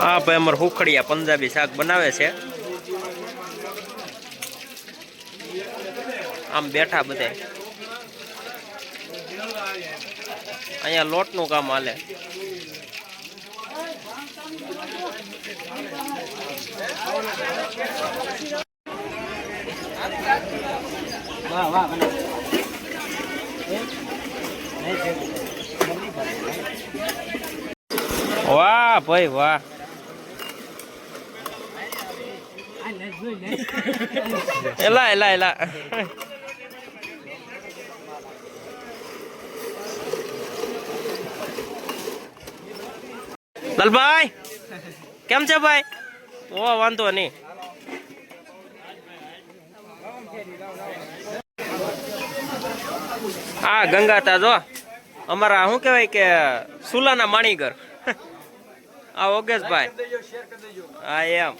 આ ભાઈ અમારે હુખડિયા પંજાબી શાક બનાવે છે. આમ બેઠા બધા અહીંયા લોટનું કામ હાલે. વાહ ભાઈ વાહ. એલા એલા એલા લાલભાઈ કેમ છે ભાઈ? ઓ વાંધો નહીં. હા ગંગાતા જો અમારા શું કહેવાય કે સુલાના માણીગર. આ ઓગેશભાઈ. હા એમ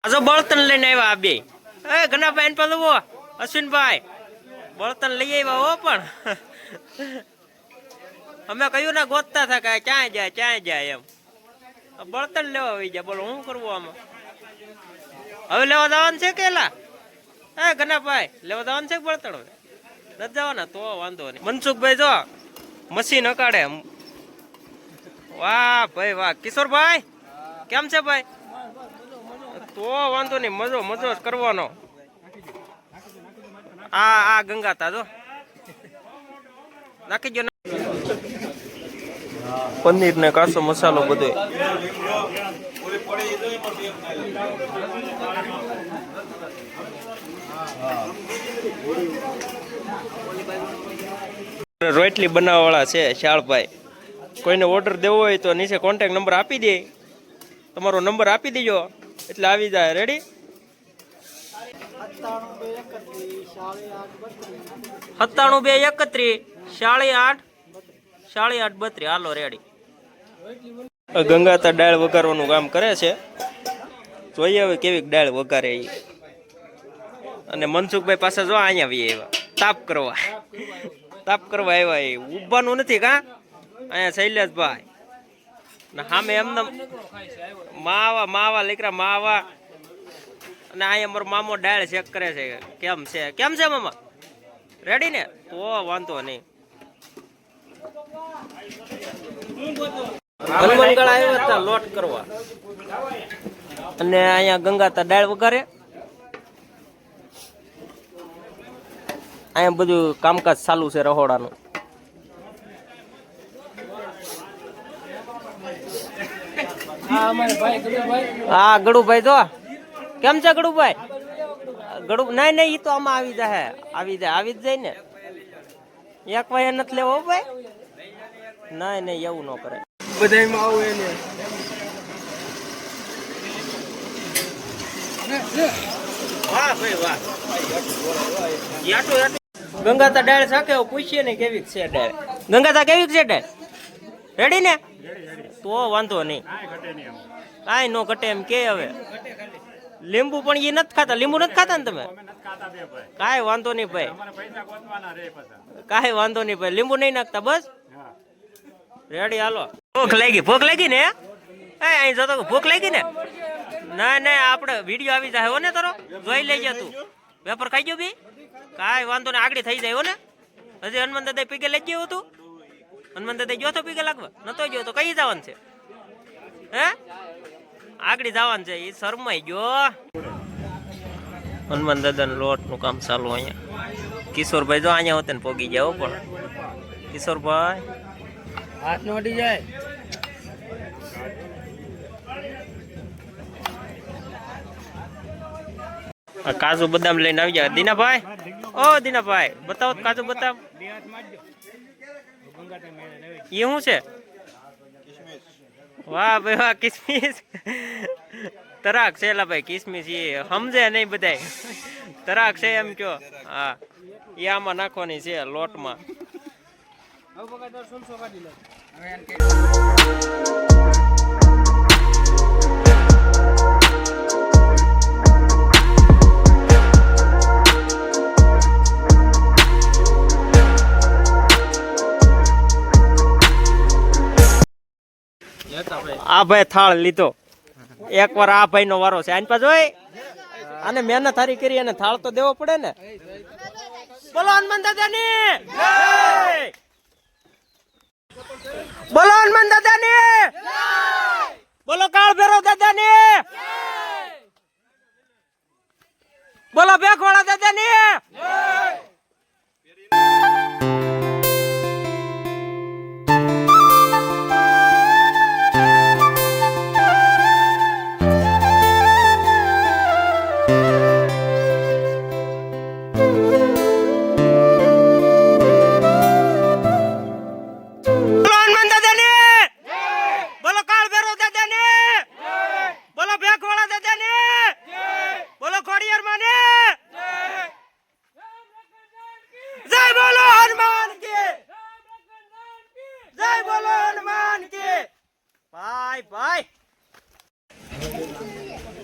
આજો બળતણ લઈને આવ્યા આ બે. એ ઘનાભાઈ પાલવો અશ્વિનભાઈ બળતણ લઈ આવ્યા હો. પણ અમે કયું ના ગોતતા હતા કે ક્યાં જાય એમ. બળતણ લેવા આવી જાય. બોલો શું કરવું આમાં? હવે લેવા જવાનું છે કે એલા? એ ઘનાભાઈ લેવા જવાનું છે બળતણ? હવે નથી જવાના તો વાંધો નહીં. મનસુખભાઈ જો મશીન અકાડે. વાહ ભાઈ વાહ. કિશોરભાઈ કેમ છે ભાઈ? તો વાંધો નહીં. મજો જ કરવાનો. આ ગંગાતા જો નાખી ગયો પનીર ને કાસો મસાલો બધો. રોટલી બનાવવા વાળા છે શાળભાઈ. કોઈને ઓર્ડર દેવો હોય તો નીચે કોન્ટેક્ટ નંબર આપી દે. તમારો નંબર આપી દેજો એટલે આવી જાય. રેડી? 97 હાલો રેડી. ગંગાતા દાળ વઘારવાનું કામ કરે છે. જોઈએ હવે કેવી દાળ વઘારે એ. અને મનસુખભાઈ પાસે જો અહીંયા આવી આવ્યા તાપ કરવા આવ્યા. એ ઉભાનું નથી કા? અહીંયા શૈલેષભાઈ સામે એમને માવા લીકરા માવા. અને અહીંયા અમારો મામો દાળ ચેક કરે છે. કેમ છે મામા? રેડી ને? તો વાંધો નહીં. હનુમાનગઢ આવ્યા હતા લોટ કરવા. અને અહીંયા ગંગાતા દાળ વઘારે. અહીંયા બધું કામકાજ ચાલુ છે રહોડાનું. હા ગડુભાઈ જો કેમ છે ગડુભાઈ? નહીં ઈ તો આમાં આવી જાય જ જાય ને. એક ભાઈ નથી લેવો ભાઈ. નહીં એવું ન કરે. બધામાં આવું એને વાહ ભાઈ વાહ. ગંગાતા દાળ શાકે પૂછીએ ને કેવી છે દાળ. ગંગાતા કેવી છે દાળ? રેડી ને? તો વાંધો નહીં. કાંઈ નો ઘટે એમ કે. હવે લીંબુ પણ એ નથી ખાતા. લીંબુ નથી ખાતા ને તમે? કાંઈ વાંધો નહીં ભાઈ. લીંબુ નહીં નાખતા બસ. રેડી હાલો. ભૂખ લાગી ને? અહીં જતો ભૂખ લાગી ને? ના આપણે વિડીયો આવી જાય હો ને તારો. જોઈ લઈ જા તું. વેપાર ખાઈ ગયો બી? કાંઈ વાંધો ને આગળ થઈ જાય હો ને. હજી હનુમાન દાદા પીગે લઈ ગયો તું? હનુમાન દાદા ગયો તો પીગે લાગવા? નતો ગયો તો કઈ જવાનું છે? હે આગળ જવાનું છે. એ શરમાઈ ગયો. હનુમાન દાદાના લોટનું કામ ચાલુ અહીંયા. કિશોરભાઈ જો અહીંયા હોતે ને પોગી જાય. પણ કિશોરભાઈ હાથ નો અડી જાય. કાજુ બદામ લઈને આવી જાય. દીનાભાઈ ઓ દીનાભાઈ બતાવો કાજુ બદામ. એ શું છે? વાહ ભાઈ વાહ. કિસમિસ તરાક છે એલા ભાઈ. કિસમિસ એ સમજે નહીં બધા. તરાક છે એમ કયો. હા એ આમાં નાખવાની છે લોટમાં. આ ભાઈ થાળ લીધો. એકવાર આ ભાઈ નો વારો છે. આની પાસે જોઈ અને મહેનત હારી કરી અને થાળ તો દેવો પડે ને. બોલો હનુમાન દાદાની જય! બોલો હનુમાન દાદાની જય! બોલો કાળ ભૈરવ દાદાની જય! બોલો બેખવાળા દાદાની જય!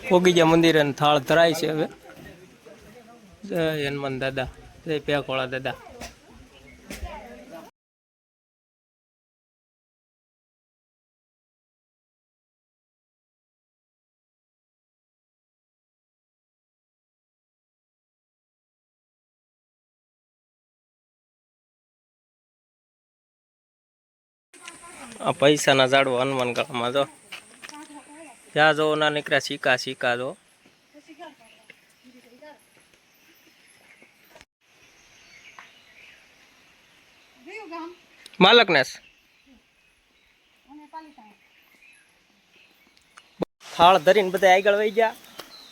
પોગીજા મંદિરે થાળ ધરાય છે હવે. જય હનુમાન દાદા, જય પેખોળા દાદા. આ પૈસાના ઝાડવા હનુમાન ગળામાં જો. જ્યાં જો ના નીકળ્યા સિક્કા સિક્કા જો. માલકનેસ થાળ ધરીને બધા આગળ વહી ગયા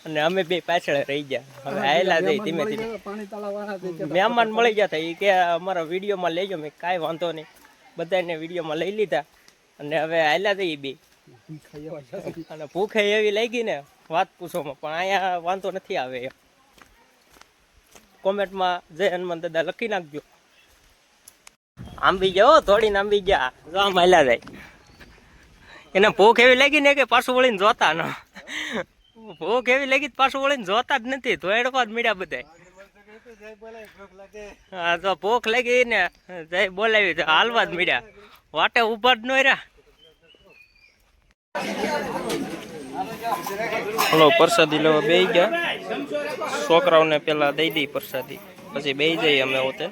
અને અમે બે પાછળ રહી ગયા. હવે આયલા જઈ ધીમે ધીમે. મહેમાન મળી ગયા હતા. એ કે અમારા વિડીયોમાં લેજો. મેં કાંઈ વાંધો નહીં, બધાને વિડીયોમાં લઈ લીધા અને હવે આયલા જઈ બે. અને ભૂખે એવી લાગી ને વાત પૂછોમાં. પણ અહીંયા વાંધો નથી આવે. કોમેન્ટમાં જય હનુમાન દાદા લખી નાખજો. આંબી જાઓ, થોડીને આંબી ગયા. જો આમ હાલ્યા જાય. એને ભૂખ એવી લાગી ને કે પાછું વળીને જોતા ન. ભૂખ એવી લાગી પાછું વળીને જોતા જ નથી. ધોયડવા જ મળ્યા બધા. હા, તો ભૂખ લાગી ને જય બોલાવી હાલવા જ મળ્યા. વાટે ઉભા જ ન રહ્યા. હલો, પ્રસાદી લેવા બેસી ગયા. છોકરાઓને પેલા દઈ દઈ પ્રસાદી, પછી બેસી જઈએ અમે હોતે.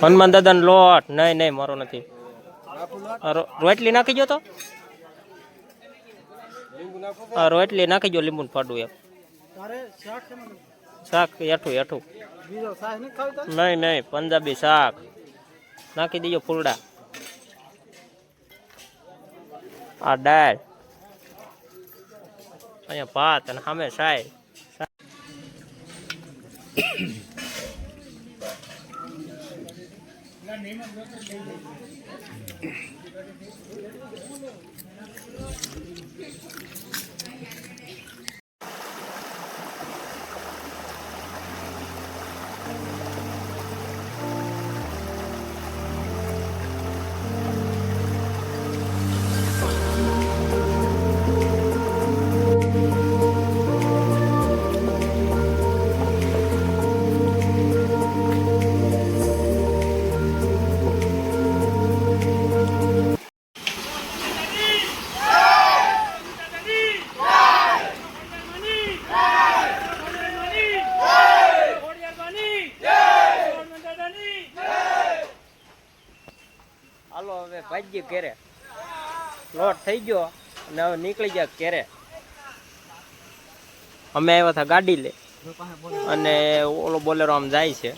હનુમાન દાદા નો લોટ નહીં નહીં મારો નથી. રોટલી નાખી ગયો તો રોટલી નાખી ગયો. લીંબુ ફાડું એમ શાક એઠું એઠું નહીં નહીં પંજાબી શાક નાખી દેજો. ફૂલડા, આ દાળ, અહીંયા ભાત અને સામે સાય. હાલો હવે ભાગ્ય ઘેરે. લોટ થઈ ગયો અને હવે નીકળી ગયા ઘેરે. અમે આવ્યા હતા ગાડી લે અને ઓલો બોલેરો આમ જાય છે.